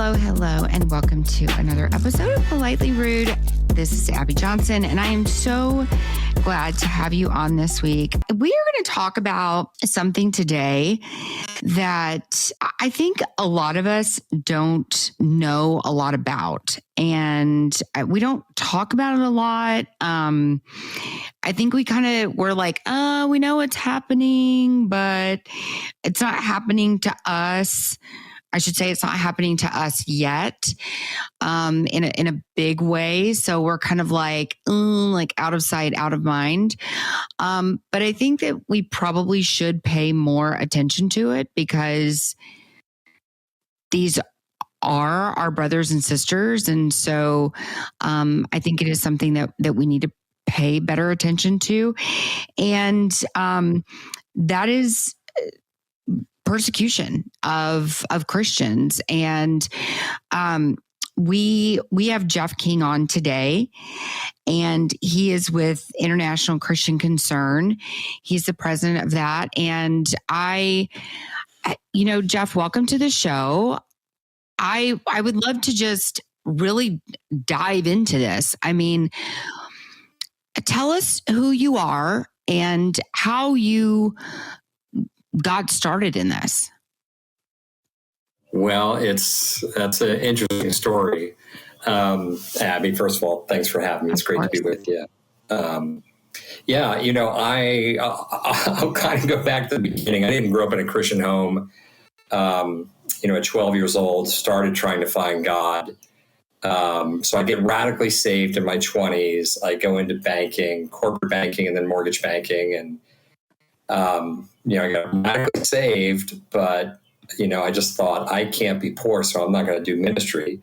Hello, and welcome to another episode of Politely Rude. This is Abby Johnson, and I am so glad to have you on this week. We are going to talk about something today that I think a lot of us don't know a lot about, and we don't talk about it a lot. I think we're like, we know it's happening, but it's not happening to us. I should say it's not happening to us yet, in a big way. So we're kind of like out of sight, out of mind. But I think that we probably should pay more attention to it because these are our brothers and sisters. And so I think it is something that we need to pay better attention to. And that is persecution of Christians. And we have Jeff King on today, and he is with International Christian Concern. He's the president of that. And Jeff, welcome to the show. I would love to just really dive into this. I mean, tell us who you are and how you got started in this. Well, that's an interesting story. Abby, first of all, thanks for having me. It's great to be with you. I'll kind of go back to the beginning. I didn't grow up in a Christian home. At 12 years old, started trying to find God. So I get radically saved in my 20s. I go into banking, corporate banking, and then mortgage banking. And, I got radically saved, but, I just thought I can't be poor, so I'm not going to do ministry.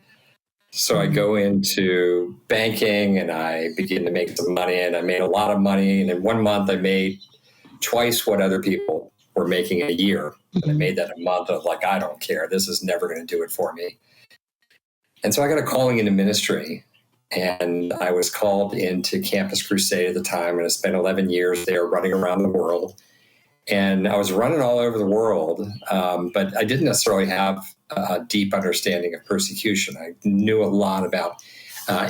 So I go into banking and I begin to make some money, and I made a lot of money. And in 1 month, I made twice what other people were making a year. And I made that a month of like, I don't care. This is never going to do it for me. And so I got a calling into ministry, and I was called into Campus Crusade at the time. And I spent 11 years there running around the world. And I was running all over the world, but I didn't necessarily have a deep understanding of persecution. I knew a lot about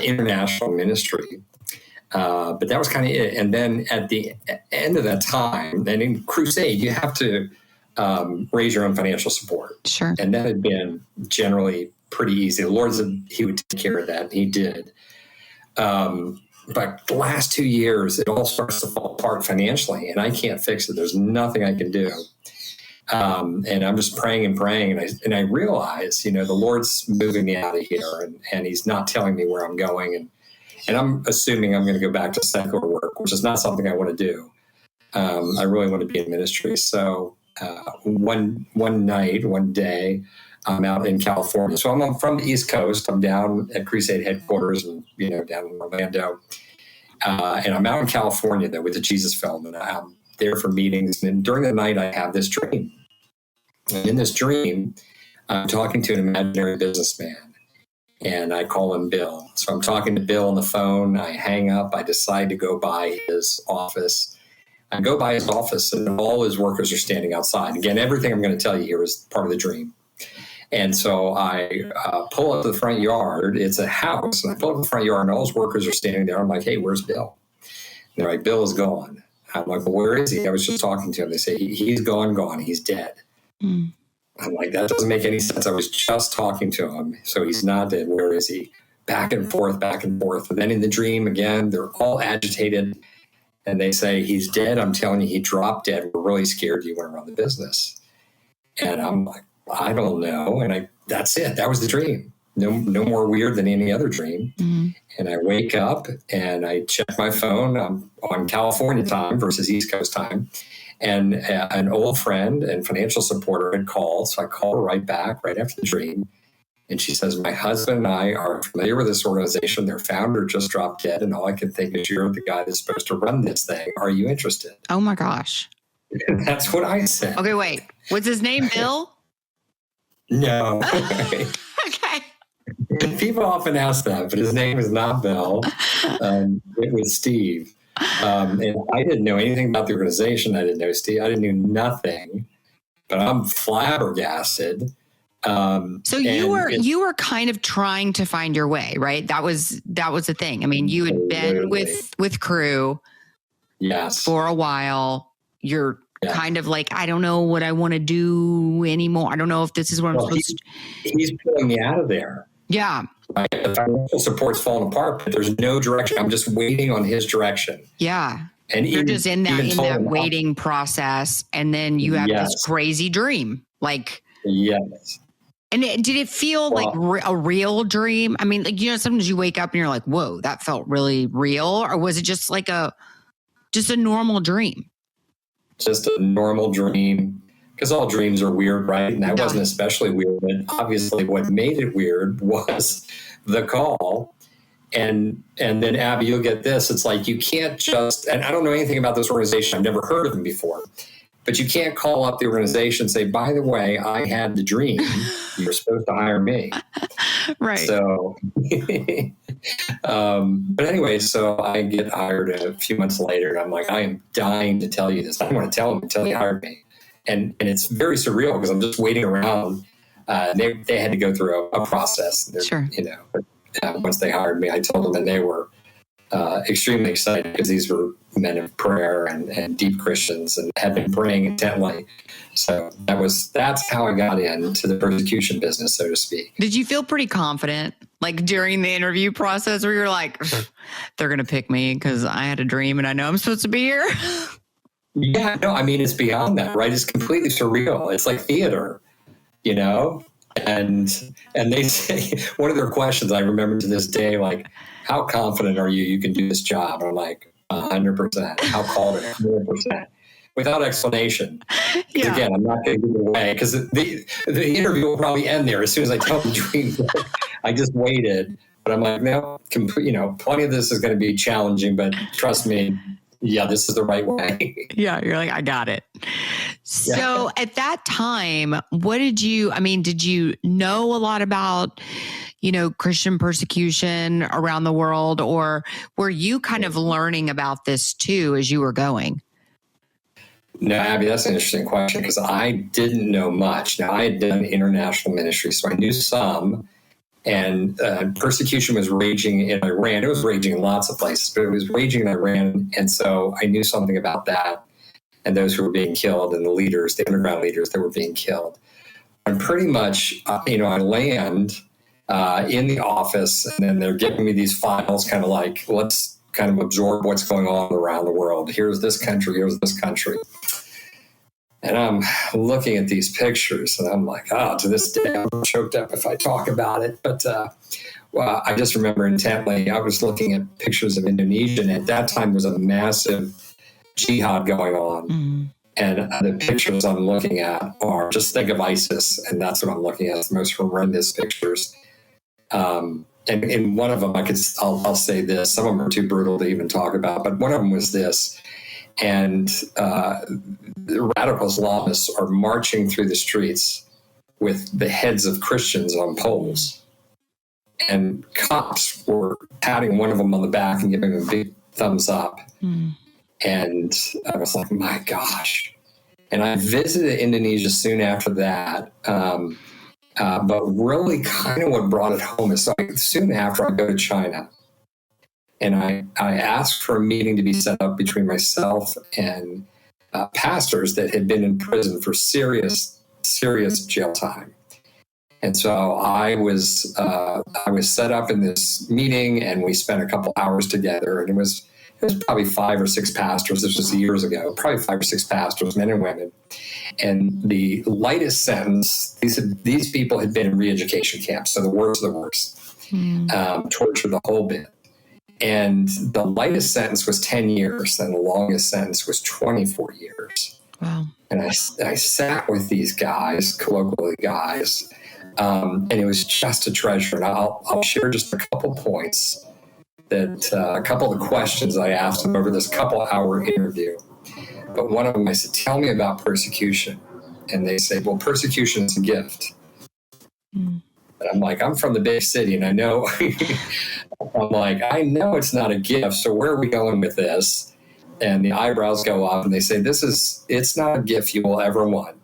international ministry, but that was kind of it. And then at the end of that time, then in Crusade, you have to raise your own financial support. Sure. And that had been generally pretty easy. The Lord said he would take care of that, and he did. But the last 2 years, it all starts to fall apart financially, and I can't fix it. There's nothing I can do. And I'm just praying, and I realize, the Lord's moving me out of here, and he's not telling me where I'm going. And I'm assuming I'm going to go back to secular work, which is not something I want to do. I really want to be in ministry. So one day, I'm out in California. So I'm from the East Coast. I'm down at Crusade headquarters and, down in Orlando. And I'm out in California, though, with the Jesus Film. And I'm there for meetings. And during the night, I have this dream. And in this dream, I'm talking to an imaginary businessman. And I call him Bill. So I'm talking to Bill on the phone. I hang up. I decide to go by his office. I go by his office, and all his workers are standing outside. Again, everything I'm going to tell you here is part of the dream. And so I pull up to the front yard. It's a house. And I pull up to the front yard, and all his workers are standing there. I'm like, hey, where's Bill? And they're like, Bill is gone. I'm like, well, where is he? I was just talking to him. They say, he's gone. He's dead. Mm. I'm like, that doesn't make any sense. I was just talking to him. So he's not dead. Where is he? Back and forth. And then in the dream, again, they're all agitated. And they say, he's dead. I'm telling you, he dropped dead. We're really scared you want to run the business. And I'm like, I don't know. And that's it. That was the dream. No more weird than any other dream. Mm-hmm. And I wake up and I check my phone. I'm on California time versus East Coast time. And an old friend and financial supporter had called. So I call her right back, right after the dream. And she says, my husband and I are familiar with this organization. Their founder just dropped dead. And all I can think is you're the guy that's supposed to run this thing. Are you interested? Oh, my gosh. That's what I said. Okay, wait. What's his name, Bill? No. Okay. And people often ask that, but his name is not Bill. It was Steve. And I didn't know anything about the organization. I didn't know Steve. I didn't know nothing. But I'm flabbergasted So you were kind of trying to find your way, right? That was the thing. I mean, you had been with Cru, yes, for a while. You're kind of like, I don't know what I want to do anymore. I don't know if this is what I'm supposed to. He's pulling me out of there. Yeah. Right? The financial support's falling apart, but there's no direction. I'm just waiting on his direction. Yeah. And you're just in that waiting process, and then you have this crazy dream. Like, yes. And did it feel like a real dream? I mean, like, sometimes you wake up and you're like, whoa, that felt really real. Or was it just like just a normal dream? Just a normal dream, because all dreams are weird, right? And that wasn't especially weird. But obviously what made it weird was the call. And then, Abby, you'll get this. It's like, you can't just, and I don't know anything about this organization. I've never heard of them before. But you can't call up the organization and say, by the way, I had the dream. You're supposed to hire me. Right. So, but anyway, so I get hired a few months later, and I'm like, I am dying to tell you this. I don't want to tell them until they hired me. And it's very surreal, because I'm just waiting around. They had to go through a process. Sure. But once they hired me, I told them, and they were extremely excited, because these were men of prayer and deep Christians and had been praying intently. So that's how I got into the persecution business, so to speak. Did you feel pretty confident, like during the interview process, where you're like, they're going to pick me because I had a dream and I know I'm supposed to be here? Yeah, no, I mean, it's beyond that, right? It's completely surreal. It's like theater, And they say, one of their questions I remember to this day, like, how confident are you can do this job? And I'm like, 100%. How called it? 100%. Without explanation. Yeah. Again, I'm not going to give it away, because the interview will probably end there as soon as I tell the dream. I just waited, but I'm like, no, plenty of this is going to be challenging, but trust me, this is the right way. Yeah, you're like, I got it. So at that time, did you know a lot about, Christian persecution around the world, or were you kind of learning about this too as you were going? No, Abby, that's an interesting question, because I didn't know much. Now, I had done international ministry, so I knew some. And persecution was raging in Iran. It was raging in lots of places, but it was raging in Iran. And so I knew something about that, and those who were being killed, and the underground leaders that were being killed. And pretty much, I land in the office, and then they're giving me these files, kind of like, let's kind of absorb what's going on around the world. Here's this country. And I'm looking at these pictures, and I'm like, to this day, I'm choked up if I talk about it. But I just remember intently, I was looking at pictures of Indonesia, and at that time, there was a massive jihad going on. Mm-hmm. And the pictures I'm looking at are, just think of ISIS, and that's what I'm looking at, the most horrendous pictures. And in one of them, I'll say this, some of them are too brutal to even talk about, but one of them was this. And the radical Islamists are marching through the streets with the heads of Christians on poles. And cops were patting one of them on the back and giving him a big thumbs up. Mm. And I was like, my gosh. And I visited Indonesia soon after that. But really kind of what brought it home is, soon after, I go to China. And I asked for a meeting to be set up between myself and pastors that had been in prison for serious jail time. And so I was set up in this meeting, and we spent a couple hours together. And it was probably 5 or 6 pastors. This was years ago. Probably 5 or 6 pastors, men and women. And the lightest sentence, these people had been in re-education camps, so the worst of the worst, torture, the whole bit. And the lightest sentence was 10 years, and the longest sentence was 24 years. Wow. And I sat with these guys, colloquially guys, and it was just a treasure. And I'll share just a couple points, that a couple of the questions I asked them over this couple-hour interview. But one of them, I said, tell me about persecution. And they say, well, persecution is a gift. Mm. And I'm like, I'm from the big city, and I know, I know it's not a gift. So where are we going with this? And the eyebrows go up, and they say, it's not a gift you will ever want.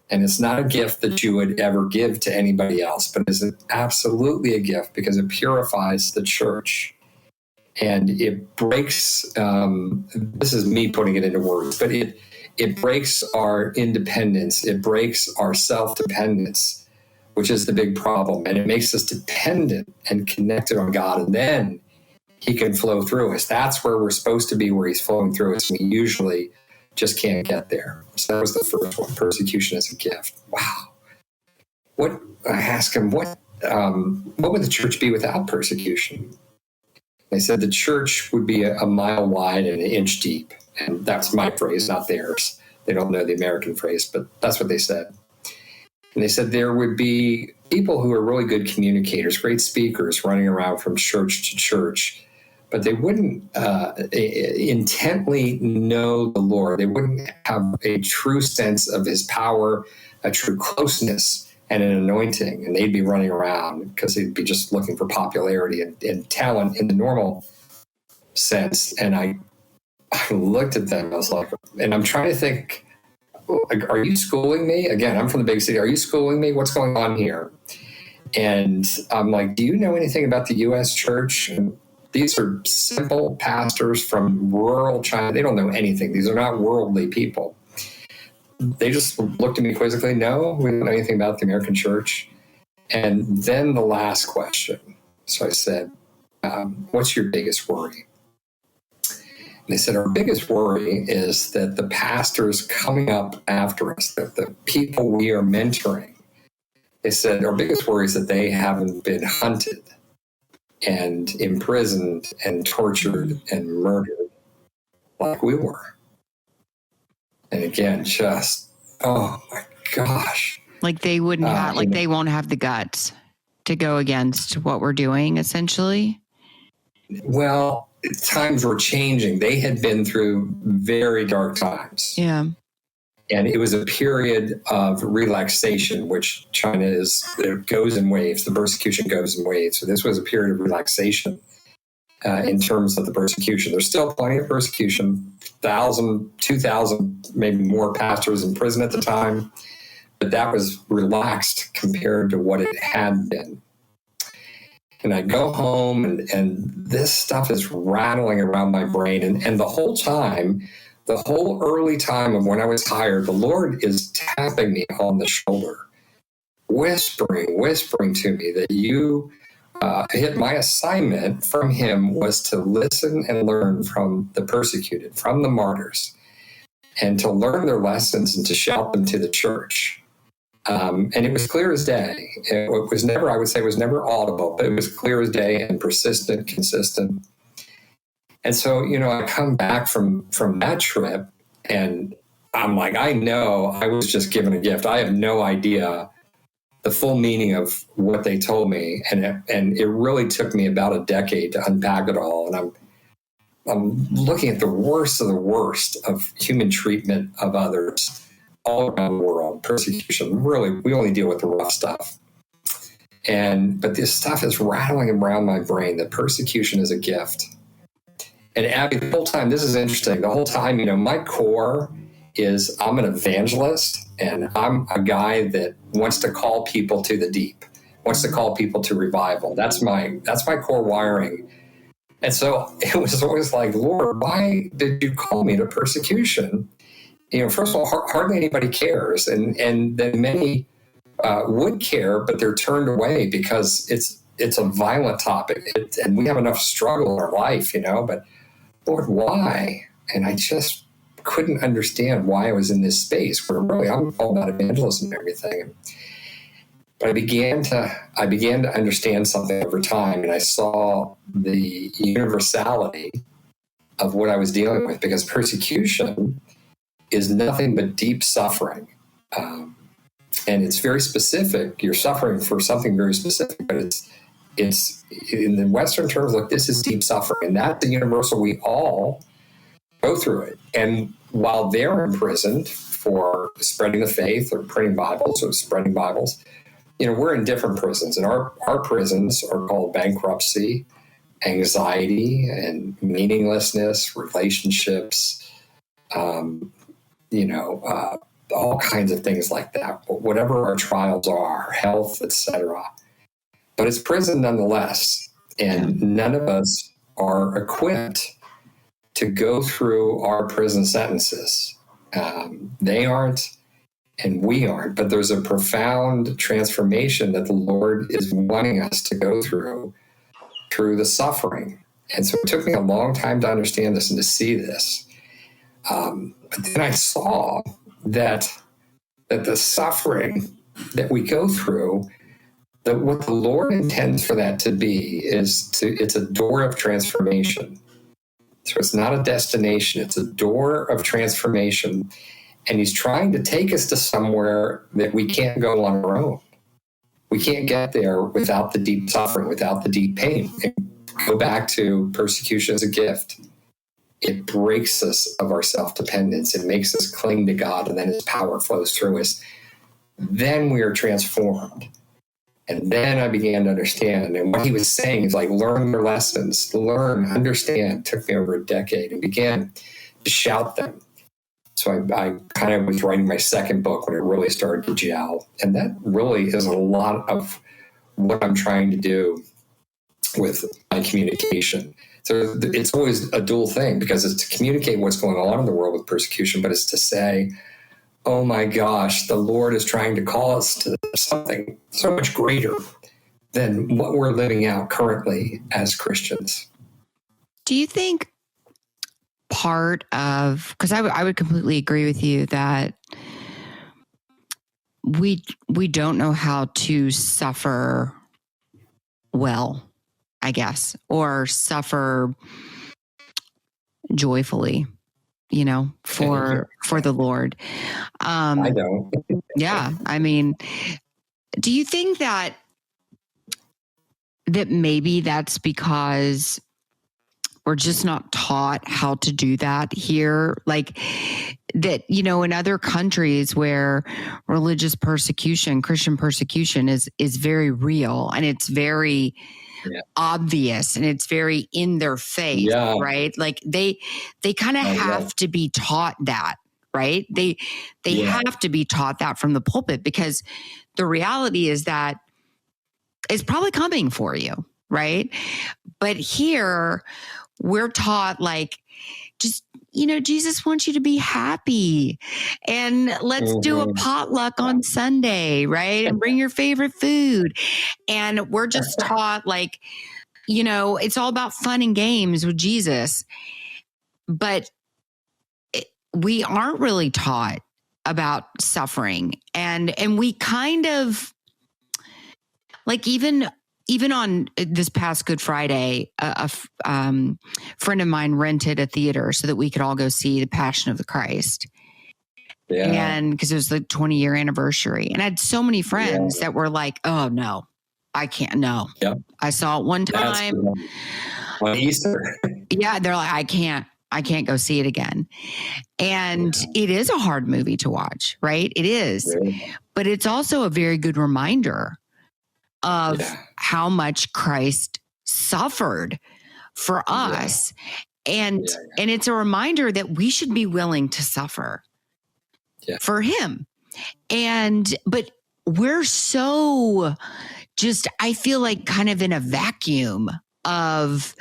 And it's not a gift that you would ever give to anybody else, but it's absolutely a gift because it purifies the church. And it breaks, this is me putting it into words, but it breaks our independence. It breaks our self-dependence, which is the big problem. And it makes us dependent and connected on God. And then he can flow through us. That's where we're supposed to be, where he's flowing through us. We usually just can't get there. So that was the first one, persecution as a gift. Wow. I asked him, what would the church be without persecution? They said the church would be a mile wide and an inch deep. And that's my phrase, not theirs. They don't know the American phrase, but that's what they said. And they said there would be people who are really good communicators, great speakers running around from church to church, but they wouldn't intently know the Lord. They wouldn't have a true sense of his power, a true closeness, and an anointing. And they'd be running around because they'd be just looking for popularity and talent in the normal sense. And I looked at them, I was like, and I'm trying to think, are you schooling me? Again, I'm from the big city. Are you schooling me? What's going on here? And I'm like, do you know anything about the U.S. church? And these are simple pastors from rural China. They don't know anything. These are not worldly people. They just looked at me quizzically. No, we don't know anything about the American church. And then the last question. So I said, what's your biggest worry? And they said, our biggest worry is that the pastors coming up after us, the people we are mentoring, they said, our biggest worry is that they haven't been hunted and imprisoned and tortured and murdered like we were. And again, just, oh my gosh. Like they wouldn't have, like they won't have the guts to go against what we're doing, essentially. Well, times were changing. They had been through very dark times. Yeah. And it was a period of relaxation, which China it goes in waves. The persecution goes in waves. So this was a period of relaxation in terms of the persecution. There's still plenty of persecution, 1,000, 2,000, maybe more pastors in prison at the time. But that was relaxed compared to what it had been. And I go home and this stuff is rattling around my brain. And the whole time, the whole early time of when I was hired, the Lord is tapping me on the shoulder, whispering to me that you hit my assignment from him was to listen and learn from the persecuted, from the martyrs, and to learn their lessons and to shout them to the church. And it was clear as day. It was never, I would say, it was never audible, but it was clear as day and persistent, consistent. And so, I come back from that trip and I'm like, I know I was just given a gift. I have no idea the full meaning of what they told me. And it really took me about a decade to unpack it all. And I'm looking at the worst of human treatment of others all around the world, persecution. Really, we only deal with the rough stuff. But this stuff is rattling around my brain, that persecution is a gift. And Abby, the whole time, this is interesting. The whole time, my core is I'm an evangelist and I'm a guy that wants to call people to the deep, wants to call people to revival. That's my core wiring. And so it was always like, Lord, why did you call me to persecution? First of all, hardly anybody cares. And then many would care, but they're turned away because it's a violent topic. And we have enough struggle in our life, but Lord, why? And I just couldn't understand why I was in this space where really I'm all about evangelism and everything. But I began to understand something over time, and I saw the universality of what I was dealing with, because persecution is nothing but deep suffering. And it's very specific. You're suffering for something very specific, but it's in the Western terms, like this is deep suffering. And that's the universal. We all go through it. And while they're imprisoned for spreading the faith or printing Bibles or spreading Bibles, we're in different prisons. And our prisons are called bankruptcy, anxiety, and meaninglessness, relationships, all kinds of things like that, whatever our trials are, health, etc. But it's prison nonetheless. And none of us are equipped to go through our prison sentences. They aren't, and we aren't. But there's a profound transformation that the Lord is wanting us to go through the suffering. And so it took me a long time to understand this and to see this. But then I saw that the suffering that we go through, that what the Lord intends for that to be it's a door of transformation. So it's not a destination, it's a door of transformation. And he's trying to take us to somewhere that we can't go on our own. We can't get there without the deep suffering, without the deep pain. And go back to persecution as a gift. It breaks us of our self-dependence. It makes us cling to God, and then his power flows through us. Then we are transformed. And then I began to understand. And what he was saying is like, learn your lessons, understand. It took me over a decade and began to shout them. So I kind of was writing my second book when it really started to gel. And that really is a lot of what I'm trying to do with my communication. So it's always a dual thing, because it's to communicate what's going on in the world with persecution, but it's to say, oh my gosh, the Lord is trying to call us to something so much greater than what we're living out currently as Christians. Do you think part of, because I would completely agree with you that we don't know how to suffer well, I guess, or suffer joyfully, for the Lord. I don't. Yeah. I mean, do you think that maybe that's because we're just not taught how to do that here? Like that, in other countries where religious persecution, Christian persecution is very real, and it's very obvious, and it's very in their face, right? Like they kind of have to be taught that, right? They have to be taught that from the pulpit, because the reality is that it's probably coming for you, right? But here we're taught like, just, Jesus wants you to be happy, and let's do a potluck on Sunday, right? And bring your favorite food. And we're just taught like, it's all about fun and games with Jesus. But we aren't really taught about suffering. And we kind of like, even on this past Good Friday, a friend of mine rented a theater so that we could all go see The Passion of the Christ. Yeah. And because it was the 20-year anniversary. And I had so many friends that were like, oh, no, I can't. No. Yep. I saw it one time. On Easter. Yeah. They're like, I can't go see it again. And it is a hard movie to watch, right? It is. Yeah. But it's also a very good reminder of how much Christ suffered for us. And it's a reminder that we should be willing to suffer for him. But we're so just, I feel like kind of in a vacuum of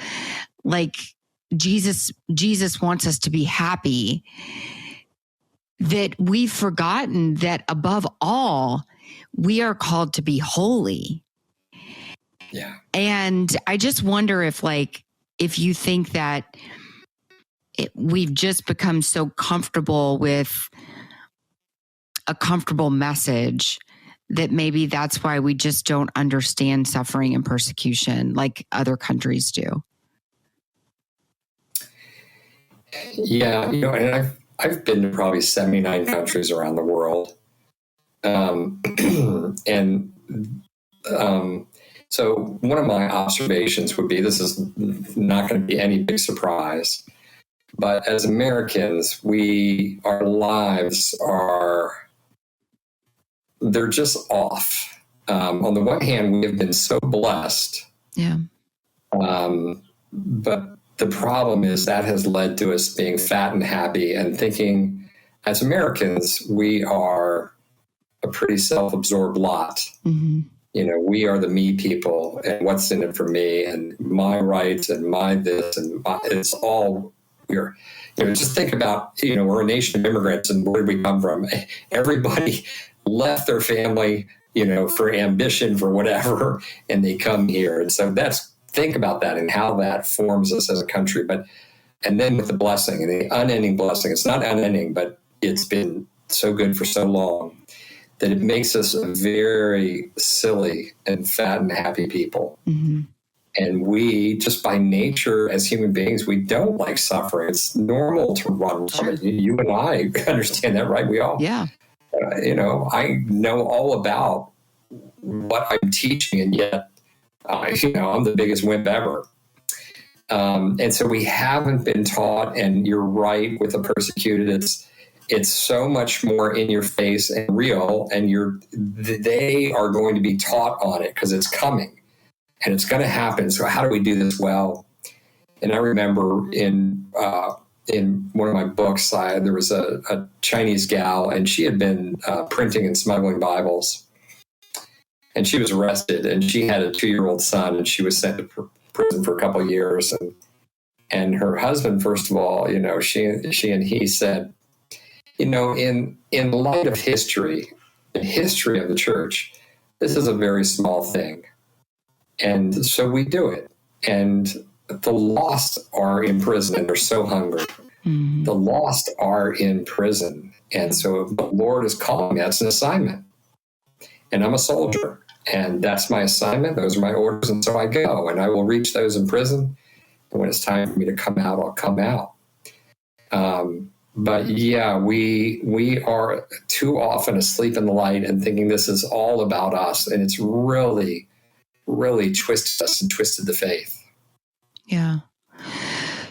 like, Jesus wants us to be happy, that we've forgotten that above all, we are called to be holy. Yeah. And I just wonder if you think that we've just become so comfortable with a comfortable message that maybe that's why we just don't understand suffering and persecution like other countries do. Yeah. And I've been to probably 79 countries around the world. So one of my observations would be, this is not going to be any big surprise, but as Americans, our lives they're just off. On the one hand, we have been so blessed. Yeah. But the problem is that has led to us being fat and happy and thinking as Americans, we are a pretty self-absorbed lot. Mm-hmm. We are the me people, and what's in it for me, and my rights, and my this, and it's all we're. Just think about, we're a nation of immigrants, and where did we come from? Everybody left their family, for ambition, for whatever, and they come here. And so think about that and how that forms us as a country. And then with the blessing and the unending blessing, it's not unending, but it's been so good for so long that it makes us a very silly and fat and happy people. Mm-hmm. And we, just by nature as human beings, we don't like suffering. It's normal to run from it. You and I understand that, right? We all, yeah. I know all about what I'm teaching, and yet, I'm the biggest wimp ever. And so we haven't been taught, and you're right with the persecuted. It's so much more in your face and real, and they are going to be taught on it because it's coming. And it's going to happen. So how do we do this well? And I remember in one of my books, there was a Chinese gal, and she had been printing and smuggling Bibles. And she was arrested, and she had a 2-year-old son, and she was sent to prison for a couple of years. And her husband, first of all, she and he said, in light of history, the history of the church, this is a very small thing. And so we do it. And the lost are in prison, and they're so hungry. Mm-hmm. The lost are in prison. And so the Lord is calling me. That's an assignment. And I'm a soldier. And that's my assignment. Those are my orders. And so I go. And I will reach those in prison. And when it's time for me to come out, I'll come out. But yeah, we are too often asleep in the light and thinking this is all about us. And it's really twisted us and twisted the faith. Yeah.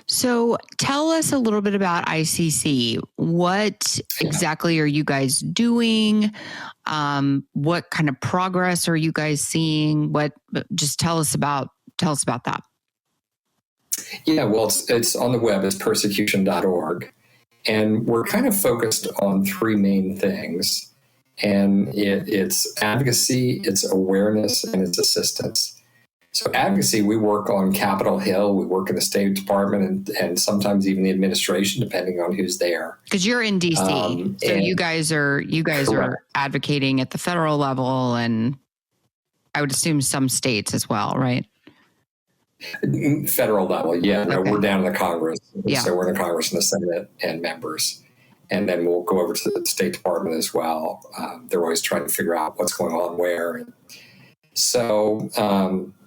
So tell us a little bit about ICC. What exactly are you guys doing? What kind of progress are you guys seeing? Just tell us about that. Yeah, well, it's on the web. It's persecution.org. And we're kind of focused on 3 main things. And it's advocacy, it's awareness, and it's assistance. So advocacy, we work on Capitol Hill, we work in the State Department, and sometimes even the administration, depending on who's there. Because you're in DC, so you guys are advocating at the federal level, and I would assume some states as well, right? Federal level, yeah. No, we're down in the Congress, yeah. So we're in the Congress and the Senate and members. And then we'll go over to the State Department as well. They're always trying to figure out what's going on where. So,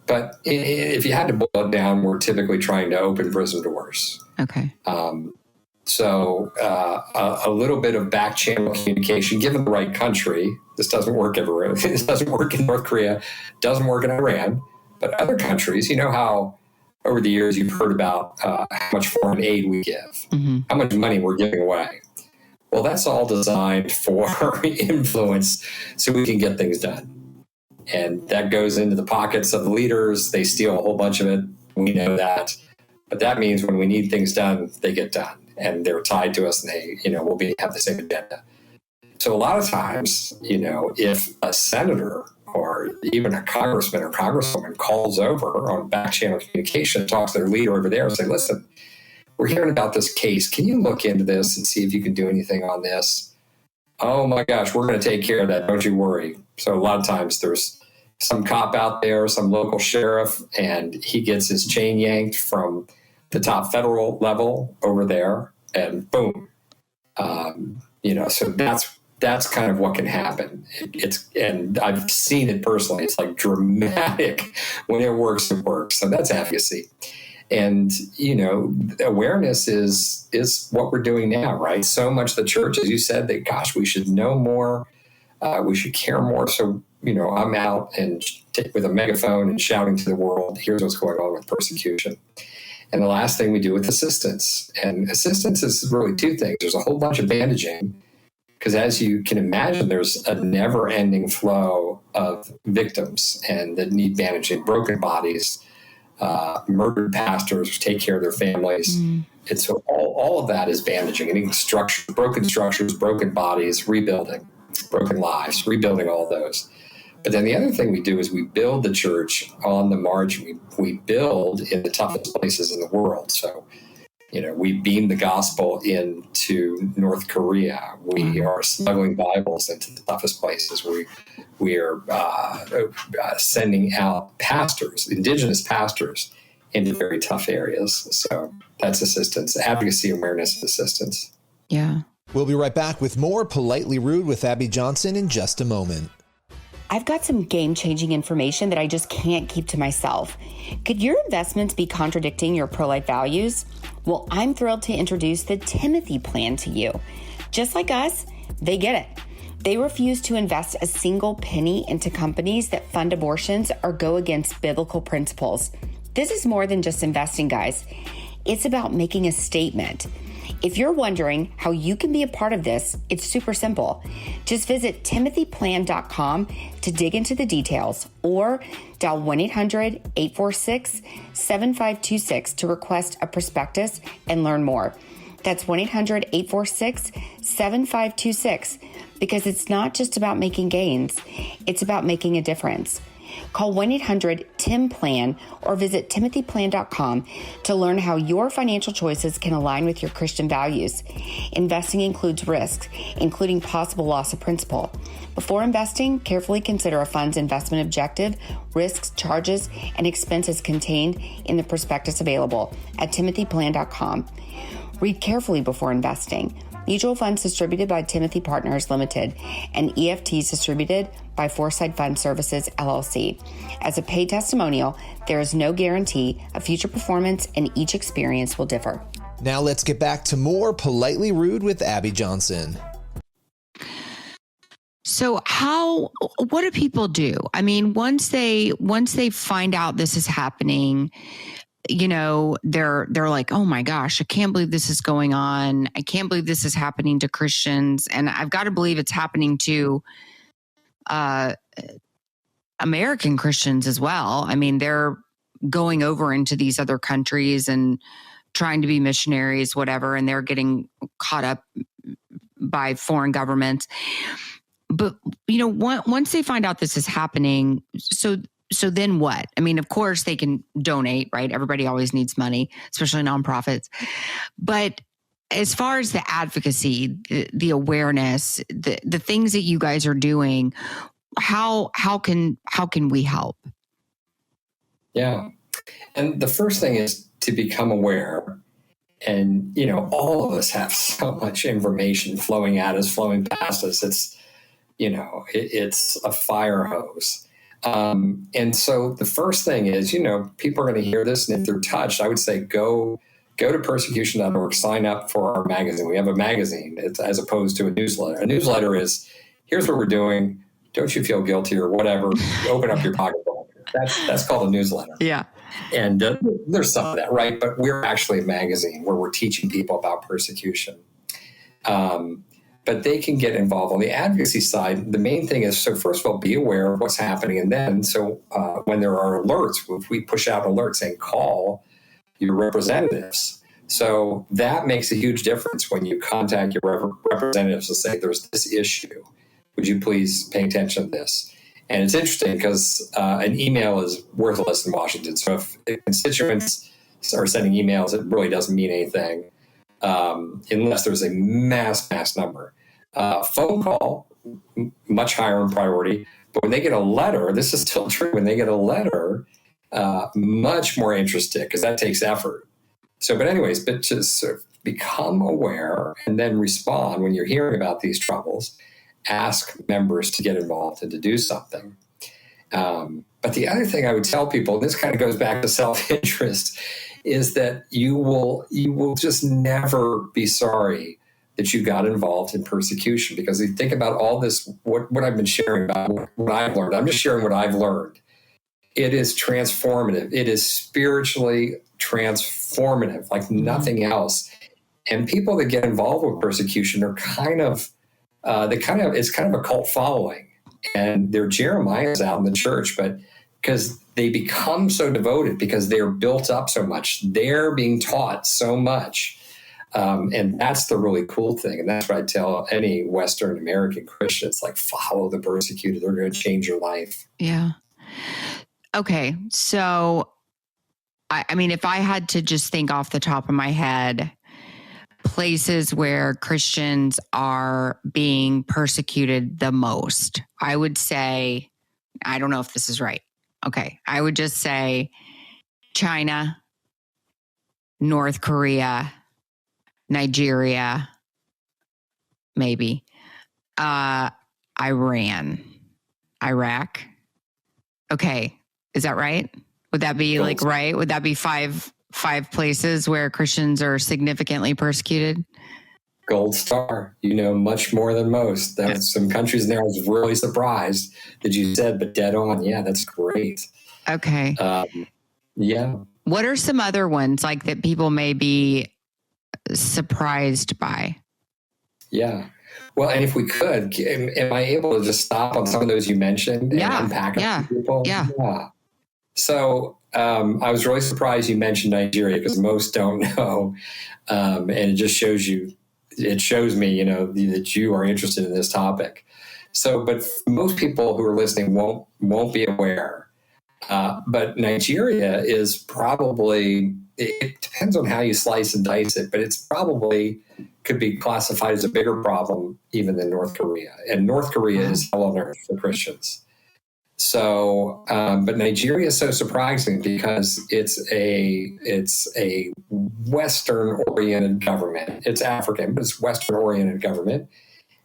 but if you had to boil it down, we're typically trying to open prison doors. Okay. So a little bit of back channel communication, given the right country. This doesn't work everywhere. This doesn't work in North Korea. Doesn't work in Iran. But other countries, how over the years you've heard about how much foreign aid we give, mm-hmm. how much money we're giving away. Well, that's all designed for influence so we can get things done. And that goes into the pockets of the leaders. They steal a whole bunch of it. We know that. But that means when we need things done, they get done. And they're tied to us, and they, will have the same agenda. So a lot of times, if a senator or even a congressman or congresswoman calls over on back channel communication, talks to their leader over there and say, listen, we're hearing about this case. Can you look into this and see if you can do anything on this? Oh my gosh, we're going to take care of that. Don't you worry. So a lot of times there's some cop out there, some local sheriff, and he gets his chain yanked from the top federal level over there, and boom. So that's kind of what can happen. And I've seen it personally. It's like dramatic. When it works, it works. So that's advocacy. And, awareness is what we're doing now, right? So much of the church, as you said, that, gosh, we should know more. We should care more. So, I'm out and with a megaphone and shouting to the world, here's what's going on with persecution. And the last thing we do with assistance. And assistance is really 2 things. There's a whole bunch of bandaging, because as you can imagine, there's a never-ending flow of victims and that need bandaging, broken bodies, murdered pastors who take care of their families. And so all of that is bandaging, and broken structures, broken bodies, rebuilding, broken lives, rebuilding all those. But then the other thing we do is we build the church on the margin. We build in the toughest places in the world. So, we beam the gospel into North Korea. We are smuggling Bibles into the toughest places. We are sending out pastors, indigenous pastors, into very tough areas. So that's assistance, advocacy, awareness, assistance. Yeah. We'll be right back with more Politely Rude with Abby Johnson in just a moment. I've got some game-changing information that I just can't keep to myself. Could your investments be contradicting your pro-life values? Well, I'm thrilled to introduce the Timothy Plan to you. Just like us, they get it. They refuse to invest a single penny into companies that fund abortions or go against biblical principles. This is more than just investing, guys. It's about making a statement. If you're wondering how you can be a part of this, it's super simple. Just visit timothyplan.com to dig into the details, or dial 1-800-846-7526 to request a prospectus and learn more. That's 1-800-846-7526, because it's not just about making gains, it's about making a difference. Call 1-800-TIM-PLAN or visit timothyplan.com to learn how your financial choices can align with your Christian values. Investing includes risks, including possible loss of principal. Before investing, carefully consider a fund's investment objective, risks, charges, and expenses contained in the prospectus available at timothyplan.com. Read carefully before investing. Mutual funds distributed by Timothy Partners Limited and EFTs distributed by Foresight Fund Services, LLC. As a paid testimonial, there is no guarantee of future performance, and each experience will differ. Now let's get back to more Politely Rude with Abby Johnson. So what do people do? I mean, once they find out this is happening, they're like, oh my gosh, I can't believe this is going on. I can't believe this is happening to Christians. And I've got to believe it's happening to American Christians as well. I mean, they're going over into these other countries and trying to be missionaries, whatever, and they're getting caught up by foreign governments. But, once they find out this is happening, so then what? I mean, of course they can donate, right? Everybody always needs money, especially nonprofits. But as far as the advocacy, the awareness, the things that you guys are doing, how can we help? Yeah. And the first thing is to become aware. And, all of us have so much information flowing at us, flowing past us. It's, it's a fire hose. And so the first thing is, people are going to hear this, and if they're touched, I would say go to persecution.org, sign up for our magazine. We have a magazine. It's as opposed to a newsletter. A newsletter is, here's what we're doing. Don't you feel guilty or whatever? Open up your pocketbook. That's called a newsletter. Yeah. And there's some of that, right? But we're actually a magazine where we're teaching people about persecution. But they can get involved on the advocacy side. The main thing is, so first of all, be aware of what's happening. And then, when there are alerts, if we push out alerts saying call your representatives. So that makes a huge difference when you contact your representatives and say, there's this issue. Would you please pay attention to this? And it's interesting because an email is worthless in Washington. So if constituents are sending emails, it really doesn't mean anything unless there's a mass number. Phone call, much higher in priority. But when they get a letter, this is still true, when they get a letter, much more interested, because that takes effort. But just sort of become aware and then respond when you're hearing about these troubles. Ask members to get involved and to do something. But the other thing I would tell people, and this kind of goes back to self-interest, is that you will just never be sorry that you got involved in persecution, because you think about all this, what I've been sharing about, what I've learned. I'm just sharing what I've learned. It is transformative. It is spiritually transformative, like nothing else. And people that get involved with persecution are it's kind of a cult following. And they're Jeremiahs out in the church, but because they become so devoted, because they're built up so much, they're being taught so much And that's the really cool thing. And that's what I tell any Western American Christians, like, follow the persecuted. They're going to change your life. Yeah. Okay. So, I mean, if I had to just think off the top of my head, places where Christians are being persecuted the most, I would say, I don't know if this is right. Okay. I would just say China, North Korea, Nigeria, maybe, Iran, Iraq. Okay. Is that right? Would that be like right? Would that be five places where Christians are significantly persecuted? Gold star, much more than most. That's some countries there. I was really surprised that you said, but dead on. Yeah, that's great. Okay. Yeah. What are some other ones like that people may be surprised by? Yeah. Well, and if we could, am I able to just stop on some of those you mentioned and unpack it for people? Yeah. So I was really surprised you mentioned Nigeria, because most don't know. And it just shows me, that you are interested in this topic. So, but most people who are listening won't be aware. But Nigeria is probably, it depends on how you slice and dice it, but it's probably could be classified as a bigger problem even than North Korea. And North Korea is hell on earth for Christians. So, but Nigeria is so surprising because it's a Western-oriented government. It's African, but it's Western-oriented government,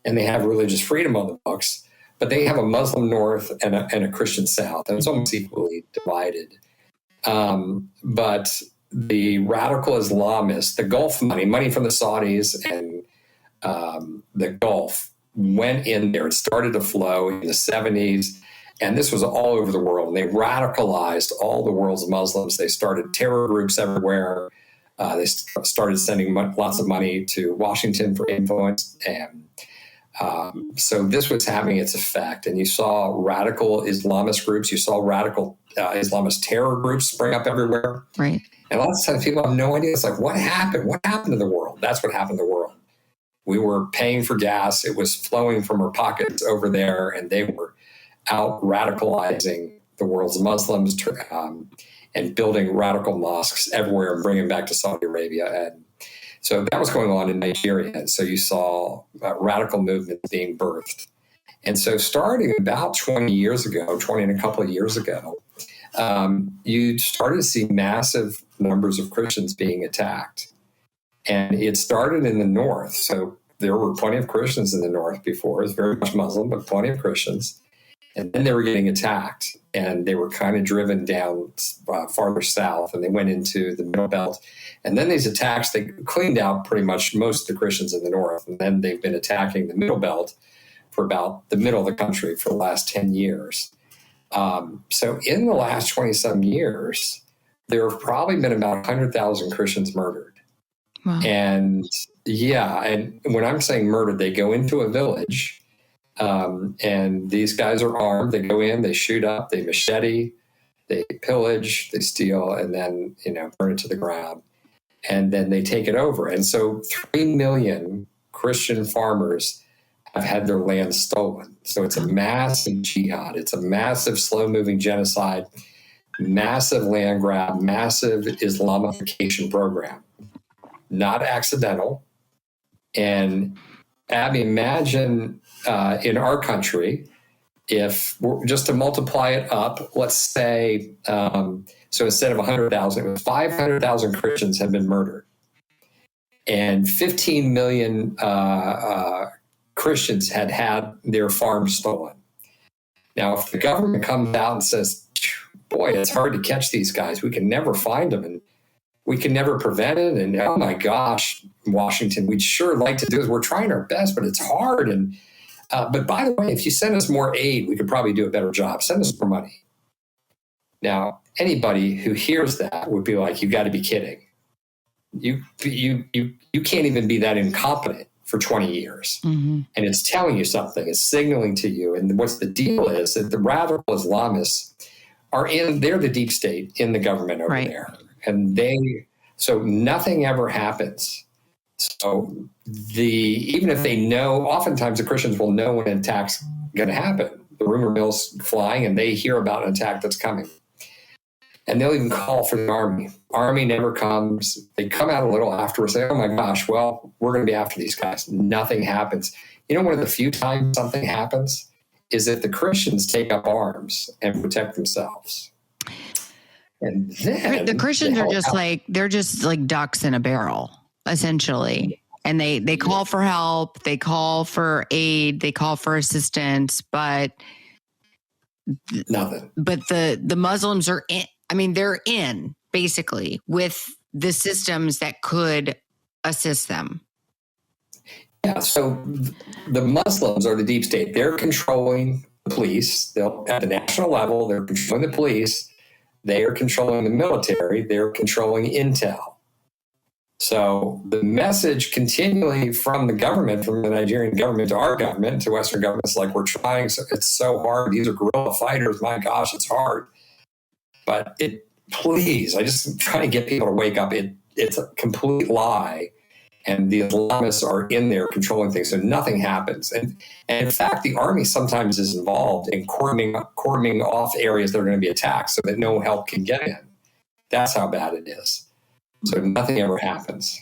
and they have religious freedom on the books. But they have a Muslim North and a Christian South, and it's almost equally divided. But the radical Islamists, the Gulf money from the Saudis and the Gulf went in there. It started to flow in the 70s. And this was all over the world. And they radicalized all the world's Muslims. They started terror groups everywhere. They started sending lots of money to Washington for influence. And so this was having its effect. And you saw radical Islamist groups. You saw radical Islamist terror groups spring up everywhere. Right. And a lot of times people have no idea. It's like, what happened? What happened to the world? That's what happened to the world. We were paying for gas. It was flowing from our pockets over there. And they were out radicalizing the world's Muslims and building radical mosques everywhere and bringing them back to Saudi Arabia. And so that was going on in Nigeria. And so you saw radical movements being birthed. And so starting about 20 and a couple of years ago, you started to see massive numbers of Christians being attacked. And it started in the north. So there were plenty of Christians in the north before. It was very much Muslim, but plenty of Christians. And then they were getting attacked, and they were kind of driven down farther south, and they went into the Middle Belt. And then these attacks, they cleaned out pretty much most of the Christians in the north. And then they've been attacking the Middle Belt for about the middle of the country for the last 10 years. So in the last 27 years, there have probably been about 100,000 Christians murdered. Wow. And and when I'm saying murdered, they go into a village. And these guys are armed. They go in, they shoot up, they machete, they pillage, they steal, and then, burn it to the ground. And then they take it over. And so 3 million Christian farmers have had their land stolen. So it's a massive jihad. It's a massive slow-moving genocide, massive land grab, massive Islamification program. Not accidental. And Abby, imagine in our country, if just to multiply it up, let's say, so instead of 100,000, it was 500,000 Christians had been murdered. And 15 million Christians had their farms stolen. Now, if the government comes out and says, boy, it's hard to catch these guys, we can never find them, and we can never prevent it. And oh my gosh, Washington, we'd sure like to do this. We're trying our best, but it's hard. And but by the way, if you send us more aid, we could probably do a better job. Send us more money. Now, anybody who hears that would be like, you got to be kidding. You can't even be that incompetent for 20 years. Mm-hmm. And it's telling you something. It's signaling to you. And what's the deal is that the radical Islamists they're the deep state in the government over there. And so nothing ever happens. So even if they know, oftentimes the Christians will know when an attack's going to happen. The rumor mill's flying and they hear about an attack that's coming. And they'll even call for the army. Army never comes. They come out a little afterwards, say, oh my gosh, well, we're going to be after these guys. Nothing happens. You know, one of the few times something happens is if the Christians take up arms and protect themselves. And then the Christians are just they're just like ducks in a barrel, essentially. And they call for help, they call for aid, they call for assistance, but nothing. But the Muslims are in, I mean, they're in basically with the systems that could assist them. Yeah, so the Muslims are the deep state. They're controlling the police. At the national level, they're controlling the police. They are controlling the military. They're controlling intel. So the message continually from the government, from the Nigerian government to our government, to Western governments, like we're trying, it's so hard. These are guerrilla fighters. My gosh, it's hard. But please, I just try to get people to wake up. It's a complete lie. And the Islamists are in there controlling things, so nothing happens. And in fact, the army sometimes is involved in cordoning off areas that are going to be attacked so that no help can get in. That's how bad it is. So nothing ever happens.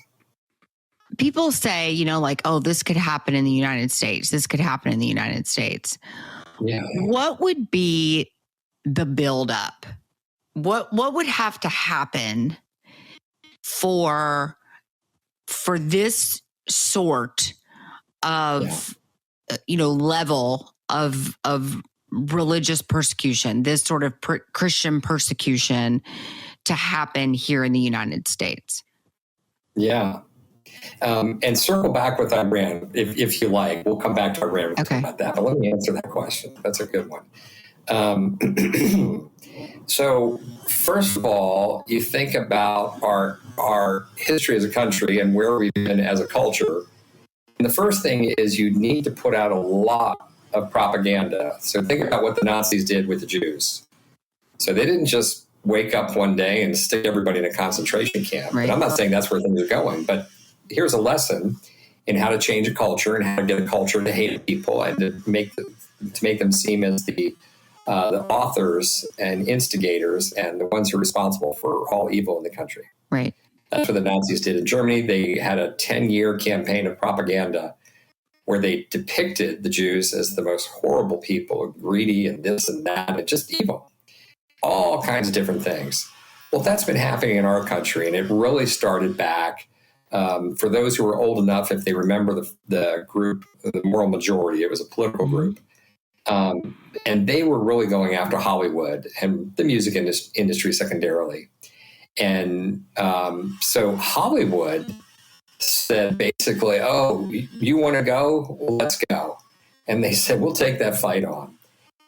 People say, like, oh, this could happen in the United States. This could happen in the United States. Yeah. What would be the buildup? What would have to happen for this sort of, level of religious persecution, this sort of Christian persecution to happen here in the United States? Yeah. And circle back with Iran, if you like. We'll come back to Iran about that. But let me answer that question. That's a good one. So first of all, you think about our history as a country and where we've been as a culture. And the first thing is you need to put out a lot of propaganda. So think about what the Nazis did with the Jews. So they didn't just wake up one day and stick everybody in a concentration camp. Right. And I'm not saying that's where things are going, but here's a lesson in how to change a culture and how to get a culture to hate people and to make them seem as the authors and instigators and the ones who are responsible for all evil in the country. Right. That's what the Nazis did in Germany. They had a 10-year campaign of propaganda where they depicted the Jews as the most horrible people, greedy and this and that, and just evil. All kinds of different things. Well, that's been happening in our country, and it really started back. For those who are old enough, if they remember the group, the Moral Majority, it was a political group. And they were really going after Hollywood and the music industry secondarily. And so Hollywood said basically, oh, you want to go? Well, let's go. And they said, we'll take that fight on.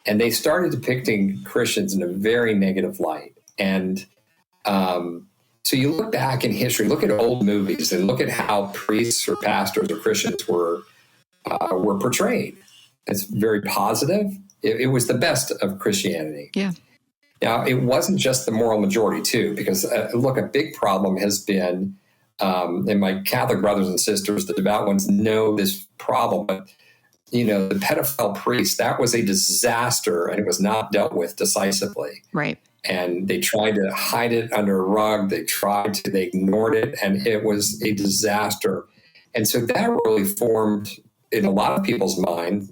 And they started depicting Christians in a very negative light. And so you look back in history, look at old movies and look at how priests or pastors or Christians were portrayed. It's very positive. It was the best of Christianity. Yeah. Now, it wasn't just the moral majority, too, because, look, a big problem has been, and my Catholic brothers and sisters, the devout ones, know this problem, but, the pedophile priest, that was a disaster, and it was not dealt with decisively. Right. And they tried to hide it under a rug. They ignored it, and it was a disaster. And so that really formed, in a lot of people's mind,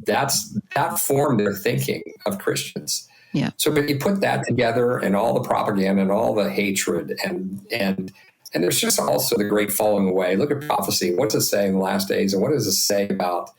that formed their thinking of Christians. Yeah. So, but you put that together and all the propaganda and all the hatred and there's just also the great falling away. Look at prophecy. What's it say in the last days? And what does it say about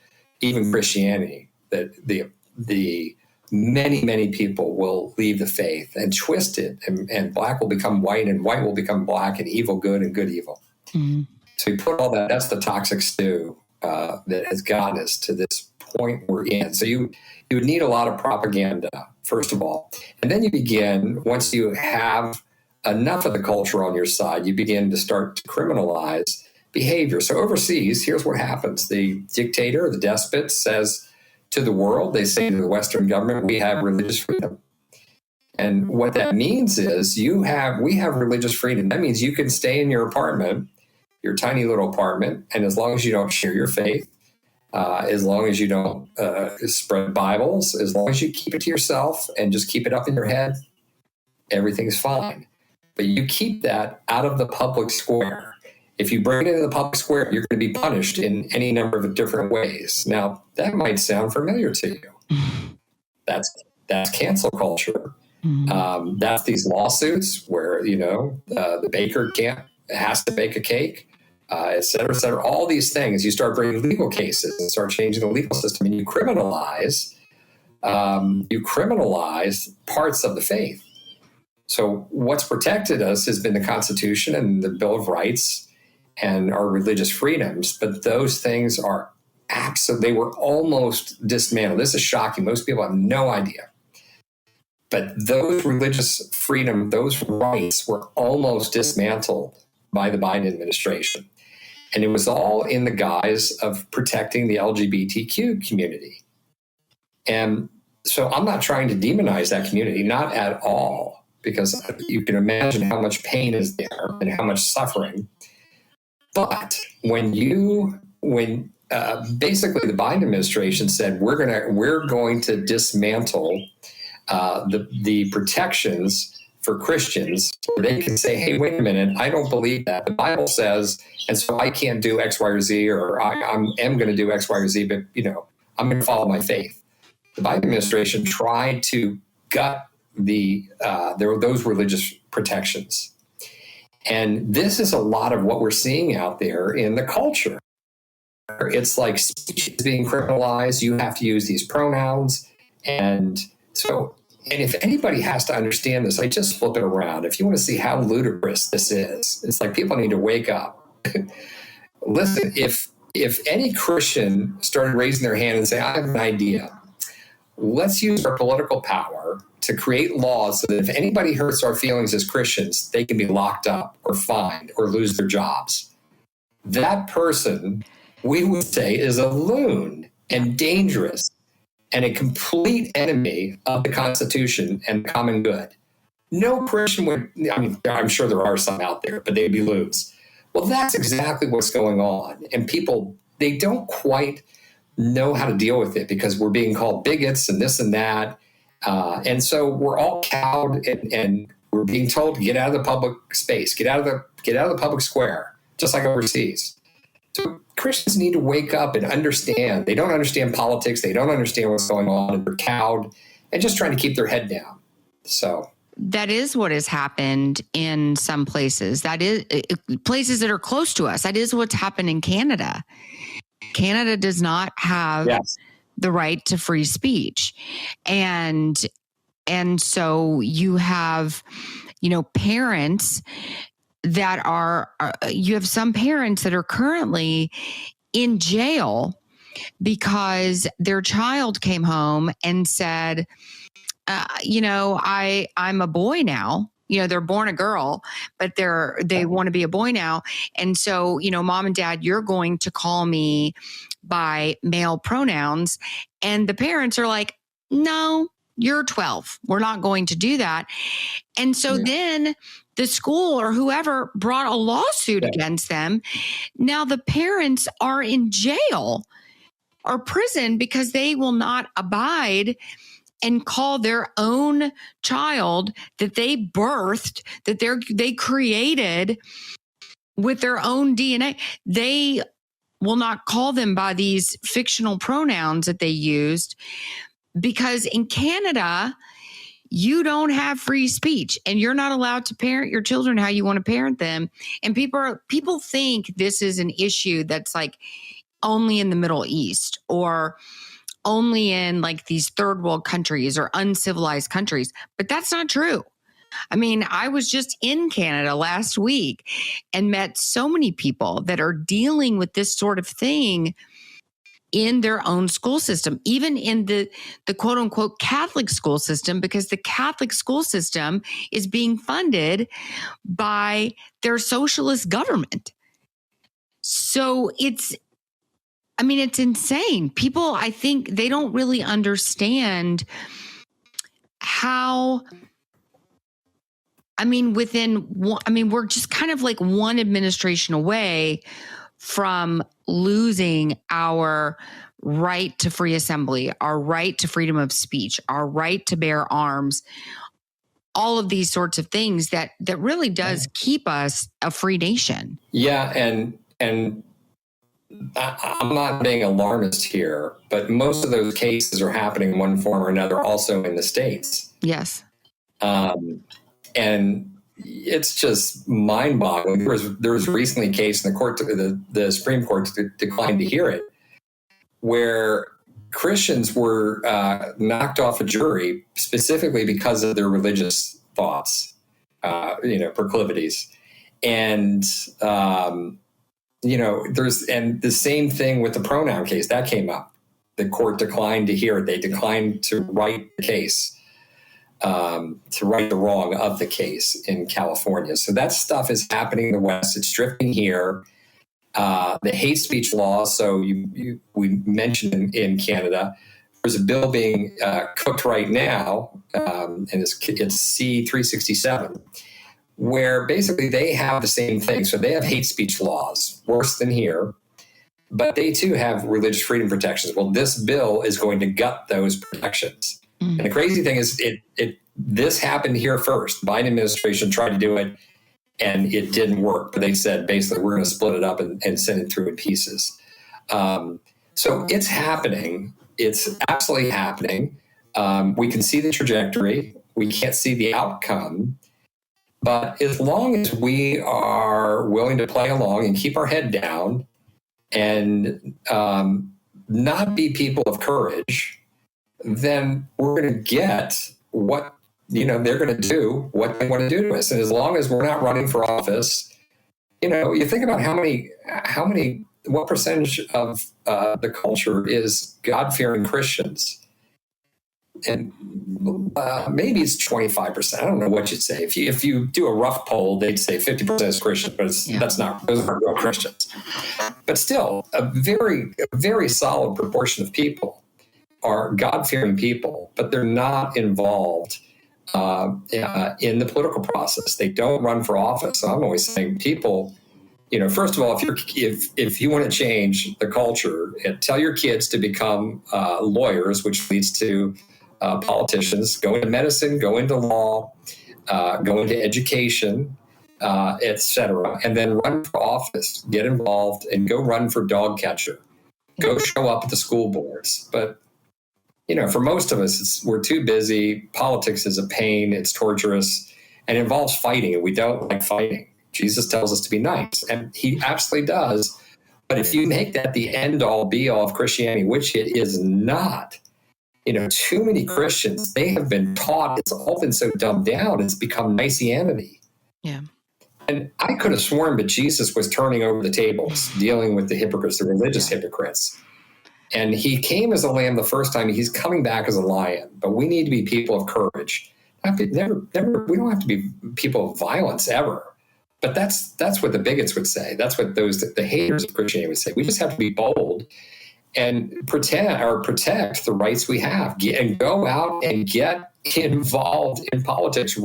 even Christianity? That the many, many people will leave the faith and twist it, and black will become white and white will become black and evil good and good evil. Mm-hmm. So you put all that's the toxic stew that has gotten us to this point we're in. So you would need a lot of propaganda, first of all. And then you begin, once you have enough of the culture on your side, you begin to start to criminalize behavior. So overseas, here's what happens. The dictator, the despot says to the world, they say to the Western government, we have religious freedom. And what that means is we have religious freedom. That means you can stay in your apartment your tiny little apartment. And as long as you don't share your faith, as long as you don't spread Bibles, as long as you keep it to yourself and just keep it up in your head, everything's fine. But you keep that out of the public square. If you bring it into the public square, you're going to be punished in any number of different ways. Now, that might sound familiar to you. That's cancel culture. That's these lawsuits where, the baker has to bake a cake, et cetera, et cetera. All these things, you start bringing legal cases and start changing the legal system, and you criminalize parts of the faith. So what's protected us has been the Constitution and the Bill of Rights and our religious freedoms, but those things are they were almost dismantled. This is shocking. Most people have no idea. But those religious freedom, those rights were almost dismantled by the Biden administration. And it was all in the guise of protecting the LGBTQ community. And so I'm not trying to demonize that community, not at all, because you can imagine how much pain is there and how much suffering. But when basically the Biden administration said, we're going to dismantle the protections for Christians, where they can say, hey, wait a minute, I don't believe that. The Bible says, and so I can't do X, Y, or Z, or I am going to do X, Y, or Z, but I'm going to follow my faith. The Biden administration tried to gut those religious protections. And this is a lot of what we're seeing out there in the culture. It's like speech is being criminalized. You have to use these pronouns. And if anybody has to understand this, I just flip it around. If you want to see how ludicrous this is, it's like people need to wake up. Listen, if any Christian started raising their hand and saying, I have an idea, let's use our political power to create laws so that if anybody hurts our feelings as Christians, they can be locked up or fined or lose their jobs. That person, we would say, is a loon and dangerous and a complete enemy of the Constitution and the common good. No Christian would, I'm sure there are some out there, but they'd be loons. Well, that's exactly what's going on. And people, they don't quite know how to deal with it because we're being called bigots and this and that. And so we're all cowed and we're being told to get out of the public space, get out of the public square, just like overseas. So Christians need to wake up and understand. They don't understand politics. They don't understand what's going on, and they're cowed and just trying to keep their head down. So that is what has happened in some places. That is places that are close to us. That is what's happened in Canada. Canada does not have the right to free speech. And so you have, parents that you have some parents that are currently in jail because their child came home and said, I'm a boy now. They're born a girl, but they want to be a boy now. And so, mom and dad, you're going to call me by male pronouns. And the parents are like, no, you're 12. We're not going to do that. And so then the school or whoever brought a lawsuit against them. Now the parents are in jail or prison because they will not abide and call their own child that they birthed, that they created with their own DNA. They will not call them by these fictional pronouns that they used, because in Canada, you don't have free speech and you're not allowed to parent your children how you want to parent them. And people think this is an issue that's like only in the Middle East or only in like these third world countries or uncivilized countries, but that's not true. I mean, I was just in Canada last week and met so many people that are dealing with this sort of thing in their own school system, even in the quote unquote Catholic school system, because the Catholic school system is being funded by their socialist government. So it's insane. People, I think they don't really understand how, I mean, we're just kind of like one administration away from losing our right to free assembly, our right to freedom of speech, our right to bear arms, all of these sorts of things that really does keep us a free nation. Yeah. And I'm not being alarmist here, but most of those cases are happening in one form or another also in the States. Yes. And it's just mind-boggling. There was recently a case in the court, the Supreme Court declined to hear it, where Christians were knocked off a jury specifically because of their religious thoughts, proclivities, and and the same thing with the pronoun case that came up. The court declined to hear it. They declined to write the case. To right the wrong of the case in California. So that stuff is happening in the West. It's drifting here. The hate speech law. So we mentioned in Canada, there's a bill being cooked right now, and it's C-367, where basically they have the same thing. So they have hate speech laws, worse than here, but they too have religious freedom protections. Well, this bill is going to gut those protections. And the crazy thing is this happened here first. Biden administration tried to do it and it didn't work. But they said, basically, we're going to split it up and send it through in pieces. So it's happening. It's absolutely happening. We can see the trajectory. We can't see the outcome. But as long as we are willing to play along and keep our head down and not be people of courage, then we're going to get what, they're going to do what they want to do to us. And as long as we're not running for office, you think about what percentage of the culture is God-fearing Christians. And maybe it's 25%. I don't know what you'd say. If you do a rough poll, they'd say 50% is Christian, but those aren't real Christians. But still, a very, very solid proportion of people are God-fearing people, but they're not involved in the political process. They don't run for office. So I'm always saying, people, first of all, if you want to change the culture, tell your kids to become lawyers, which leads to politicians. Go into medicine, go into law, go into education, etc., and then run for office. Get involved and go run for dog catcher. Go show up at the school boards, but. For most of us, we're too busy. Politics is a pain. It's torturous and involves fighting, and we don't like fighting. Jesus tells us to be nice, and he absolutely does. But if you make that the end-all, be-all of Christianity, which it is not, too many Christians, they have been taught, it's all been so dumbed down, it's become Niceanity. Yeah. And I could have sworn that Jesus was turning over the tables, dealing with the hypocrites, the religious hypocrites. And he came as a lamb the first time. He's coming back as a lion. But we need to be people of courage. We don't have to be people of violence ever. But that's what the bigots would say. That's what the haters of Christianity would say. We just have to be bold and protect the rights we have. And go out and get involved in politics.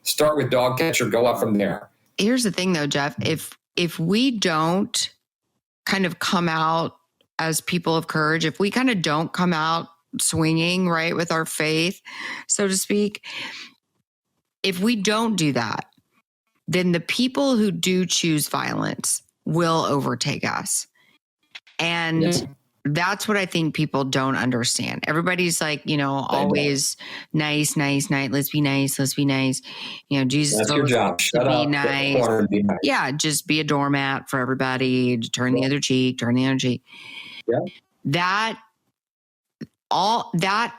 Start with dog catcher, go up from there. Here's the thing, though, Jeff. If we don't kind of come out as people of courage, if we kind of don't come out swinging, right, with our faith, so to speak, if we don't do that, then the people who do choose violence will overtake us. And that's what I think people don't understand. Everybody's like, always nice. Let's be nice. Jesus that's your job. Shut up. Be nice. Yeah, just be a doormat for everybody. Turn the other cheek. Yeah. That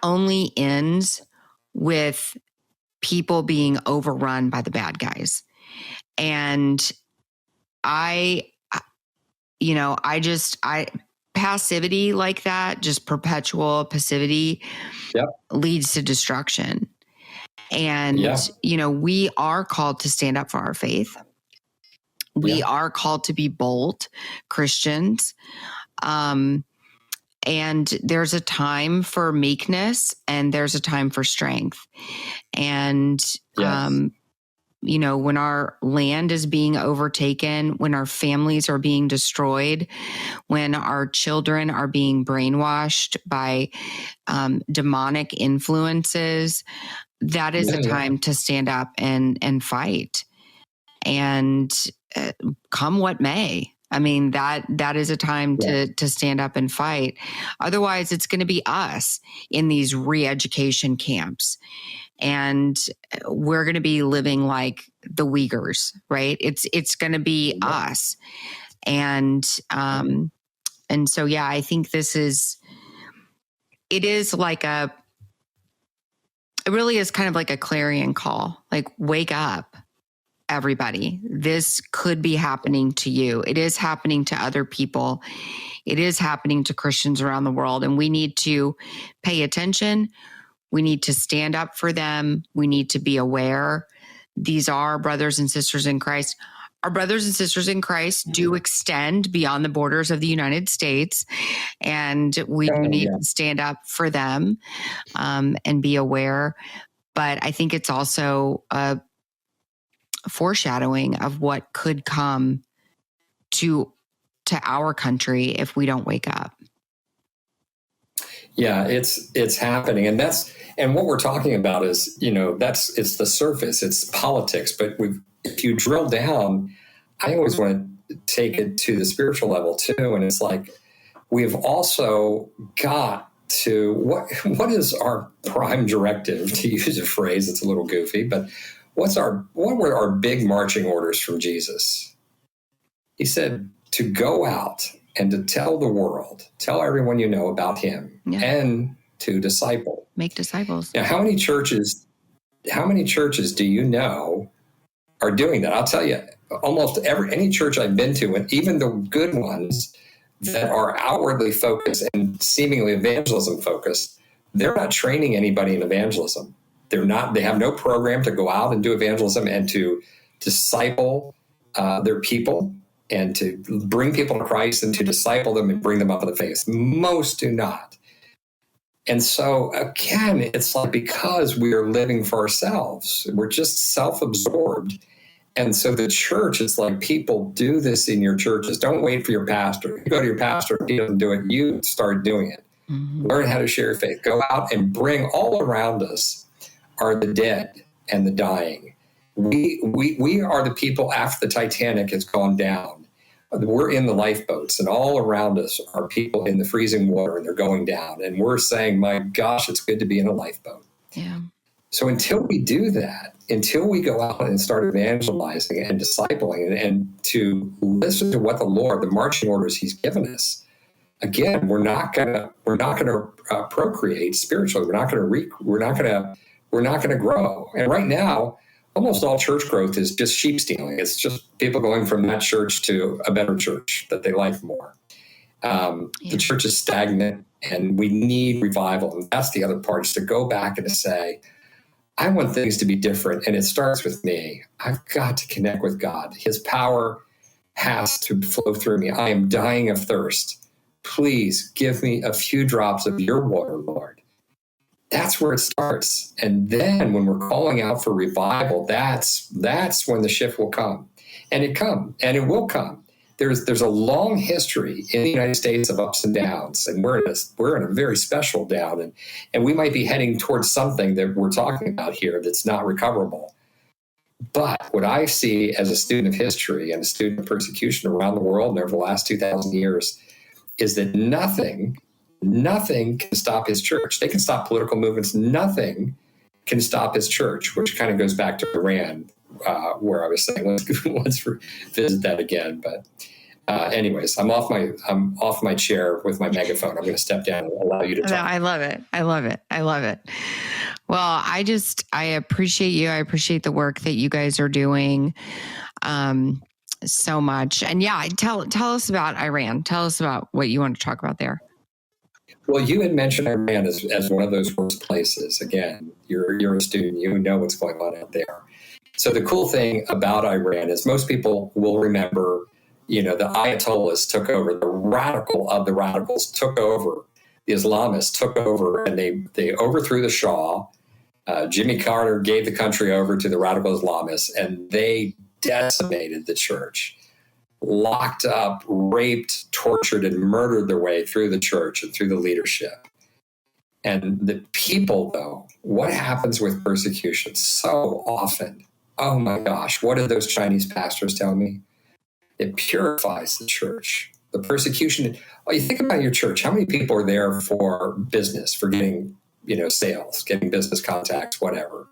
only ends with people overrun by the bad guys. And passivity like that, just perpetual passivity, leads to destruction. And, we are called to stand up for our faith. We are called to be bold Christians. And there's a time for meekness and there's a time for strength. And when our land is being overtaken, when our families are being destroyed, when our children are being brainwashed by demonic influences, that is a time to stand up and fight. And come what may. I mean, that is a time to stand up and fight. Otherwise, it's going to be us in these re-education camps. And we're going to be living like the Uyghurs, right? It's going to be us. And so, yeah, I think it really is kind of like a clarion call, like, wake up, everybody. This could be happening to you. It is happening to other people. It is happening to Christians around the world. And we need to pay attention. We need to stand up for them. We need to be aware. These are brothers and sisters in Christ. Our brothers and sisters in Christ do extend beyond the borders of the United States. And we need to stand up for them and be aware. But I think it's also a foreshadowing of what could come to our country if we don't wake up. Yeah, it's happening. And what we're talking about is, it's the surface, it's politics. But if you drill down, I always want to take it to the spiritual level too. And it's like, we've also got to, what is our prime directive, to use a phrase that's a little goofy, but what were our big marching orders from Jesus? He said to go out and to tell the world, tell everyone you know about him, and to disciple. Make disciples. Now, how many churches do you know are doing that? I'll tell you, almost any church I've been to, and even the good ones that are outwardly focused and seemingly evangelism focused, they're not training anybody in evangelism. They have no program to go out and do evangelism and to disciple their people and to bring people to Christ and to disciple them and bring them up in the faith. Most do not. And so, again, it's like, because we are living for ourselves, we're just self-absorbed. And so the church is like, people, do this in your churches. Don't wait for your pastor. You go to your pastor, if he doesn't do it, you start doing it. Mm-hmm. Learn how to share your faith. Go out and bring all around us are the dead and the dying. We are the people after the Titanic has gone down. We're in the lifeboats, and all around us are people in the freezing water, and they're going down. And we're saying, my gosh, it's good to be in a lifeboat. Yeah. So until we do that, until we go out and start evangelizing and discipling and to listen to what the marching orders he's given us, again, we're not gonna procreate spiritually. We're not gonna grow. And right now, almost all church growth is just sheep stealing. It's just people going from that church to a better church that they like more. The church is stagnant, and we need revival. And that's the other part, is to go back and to say, I want things to be different, and it starts with me. I've got to connect with God. His power has to flow through me. I am dying of thirst. Please give me a few drops of your water, Lord. That's where it starts. And then when we're calling out for revival, that's when the shift will come. And it will come. There's a long history in the United States of ups and downs, and we're in a very special down, and we might be heading towards something that we're talking about here that's not recoverable. But what I see as a student of history and a student of persecution around the world and over the last 2,000 years is that nothing can stop his church. They can stop political movements. Nothing can stop his church, which kind of goes back to Iran, where I was saying, let's visit that again. But anyways, I'm off my chair with my megaphone. I'm going to step down and allow you to talk. No, I love it. Well, I appreciate you. I appreciate the work that you guys are doing so much. And yeah, tell us about Iran. Tell us about what you want to talk about there. Well, you had mentioned Iran as one of those worst places. Again, you're a student. You know what's going on out there. So the cool thing about Iran is most people will remember, the Ayatollahs took over, the radical of the radicals took over, the Islamists took over, and they overthrew the Shah, Jimmy Carter gave the country over to the radical Islamists, and they decimated the church, locked up, raped, tortured, and murdered their way through the church and through the leadership. And the people, though, what happens with persecution so often? Oh my gosh, what did those Chinese pastors tell me? It purifies the church. The persecution, you think about your church, how many people are there for business, for getting, sales, getting business contacts, whatever?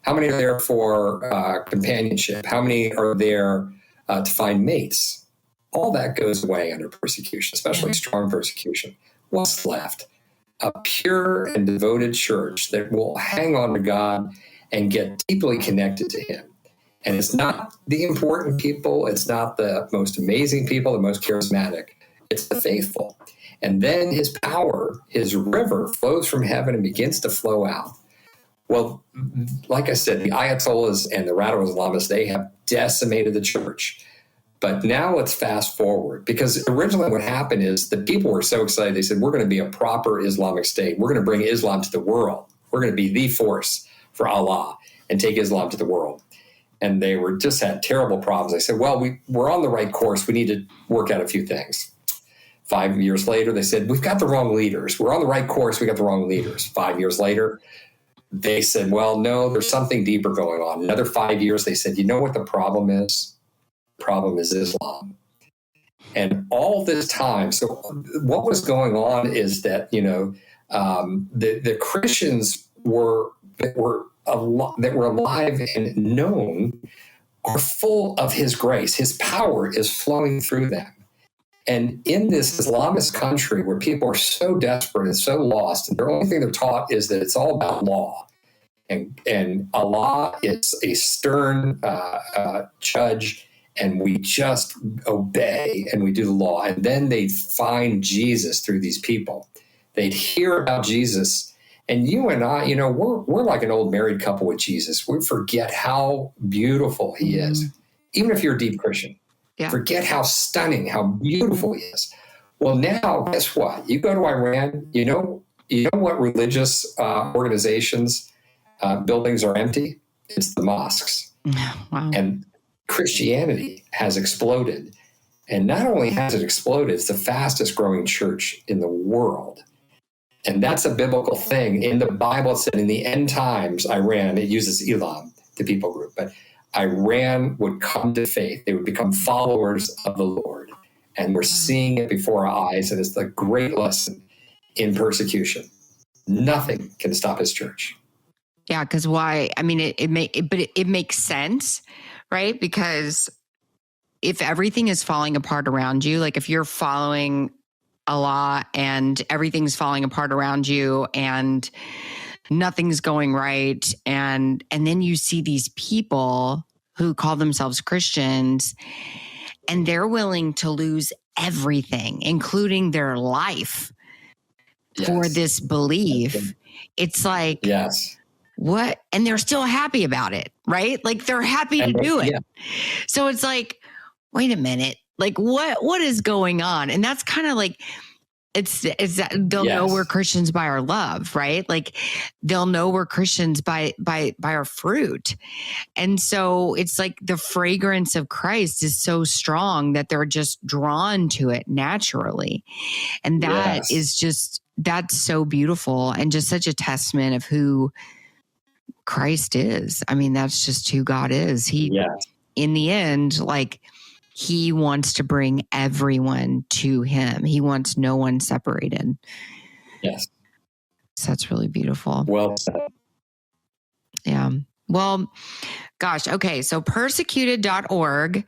How many are there for companionship? How many are there to find mates? All that goes away under persecution, especially strong persecution. What's left? A pure and devoted church that will hang on to God and get deeply connected to Him. And it's not the important people. It's not the most amazing people, the most charismatic. It's the faithful. And then His power, His river flows from heaven and begins to flow out. Well, like I said, the Ayatollahs and the radical Islamists, they have decimated the church. But now let's fast forward, because originally what happened is the people were so excited. They said, we're going to be a proper Islamic state. We're going to bring Islam to the world. We're going to be the force for Allah and take Islam to the world. And they just had terrible problems. They said, well, we're on the right course. We need to work out a few things. 5 years later, they said, we've got the wrong leaders. We're on the right course. We got the wrong leaders. 5 years later, they said, well, no, there's something deeper going on. Another 5 years, they said, you know what the problem is? The problem is Islam. And all this time, so what was going on is that, the Christians that were alive and known are full of His grace. His power is flowing through them. And in this Islamist country where people are so desperate and so lost, and the only thing they're taught is that it's all about law. And Allah is a stern judge, and we just obey and we do the law. And then they find Jesus through these people. They'd hear about Jesus. And you and I, we're like an old married couple with Jesus. We forget how beautiful He is, even if you're a deep Christian. Yeah. Forget how stunning, how beautiful He is. Well, now, guess what? You go to Iran, you know what religious organizations, buildings are empty? It's the mosques. Wow. And Christianity has exploded. And not only has it exploded, it's the fastest growing church in the world. And that's a biblical thing. In the Bible, it said in the end times, Iran, it uses Elam, the people group, but Iran would come to faith. They would become followers of the Lord. And we're seeing it before our eyes. And it's the great lesson in persecution. Nothing can stop His church. Yeah, because why? I mean, it makes sense, right? Because if everything is falling apart around you, like if you're following Allah and everything's falling apart around you and nothing's going right, and then you see these people who call themselves Christians and they're willing to lose everything, including their life, for this belief. It's like, what? And they're still happy about it, right? Like they're happy to do it. Yeah. So it's like, wait a minute, like what is going on? And that's kind of like, it's that they'll know we're Christians by our love, right? Like they'll know we're Christians by our fruit. And so it's like the fragrance of Christ is so strong that they're just drawn to it naturally. And that is that's so beautiful and just such a testament of who Christ is. I mean, that's just who God is. In the end, like, He wants to bring everyone to Him. He wants no one separated. Yes. So that's really beautiful. Well said. Yeah. Well, gosh. Okay. So persecuted.org,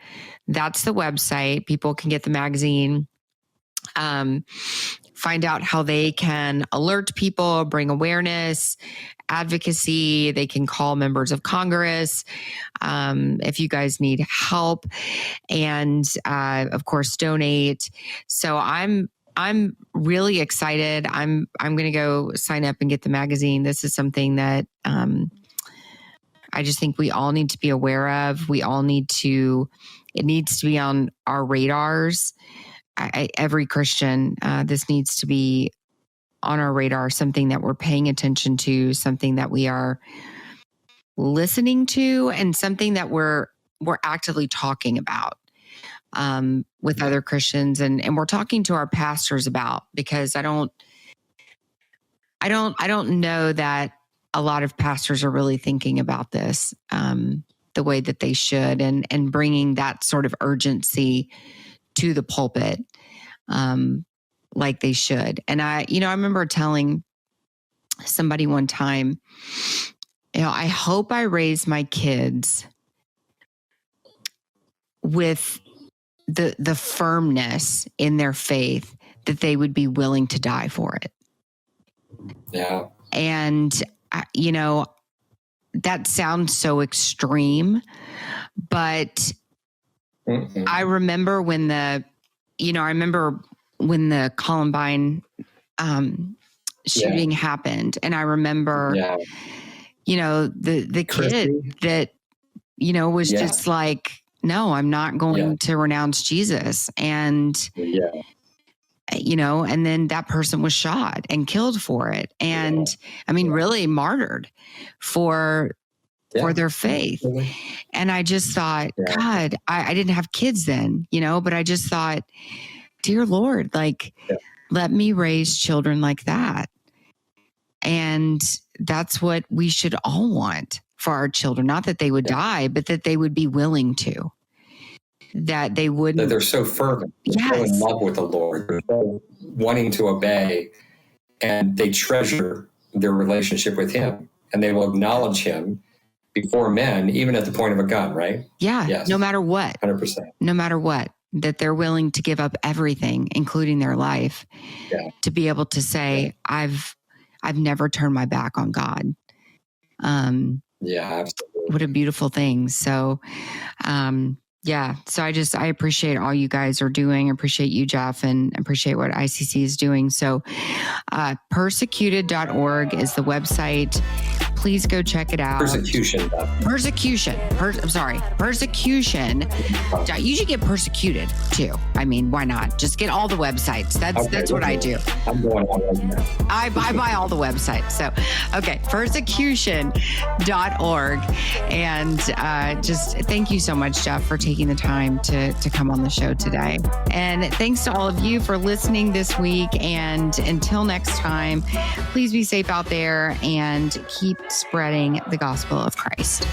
that's the website. People can get the magazine, find out how they can alert people, bring awareness, advocacy. They can call members of Congress if you guys need help, and of course donate. So I'm really excited. I'm going to go sign up and get the magazine. This is something that I just think we all need to be aware of. It needs to be on our radars. Every Christian, this needs to be on our radar, something that we're paying attention to, something that we are listening to, and something that we're actively talking about with other Christians, and we're talking to our pastors about, because I don't know that a lot of pastors are really thinking about this the way that they should, and bringing that sort of urgency to the pulpit like they should. And I remember telling somebody one time, I hope I raise my kids with the firmness in their faith that they would be willing to die for it. Yeah. And, that sounds so extreme, but I remember when the Columbine shooting happened. And I remember, the kid that, was just like, no, I'm not going to renounce Jesus. And, and then that person was shot and killed for it. And really martyred for their faith. And I just thought, God, I didn't have kids then, but I just thought, dear Lord, let me raise children like that. And that's what we should all want for our children. Not that they would die, but that they would be willing to. That they wouldn't. That they're so fervent. They're so in love with the Lord. They're so wanting to obey. And they treasure their relationship with Him. And they will acknowledge Him before men, even at the point of a gun, right? Yeah. Yes. No matter what. 100%. No matter what. That they're willing to give up everything, including their life, to be able to say, I've never turned my back on God. Absolutely. What a beautiful thing. So, so I appreciate all you guys are doing. I appreciate you, Jeff, and appreciate what ICC is doing. So, persecuted.org is the website. Please go check it out. Persecution. Persecution. You should get persecuted too. Why not? Just get all the websites. That's what I do. I'm going on right now. I buy all the websites. So, persecution.org. And just thank you so much, Jeff, for taking the time to come on the show today. And thanks to all of you for listening this week. And until next time, please be safe out there and keep spreading the gospel of Christ.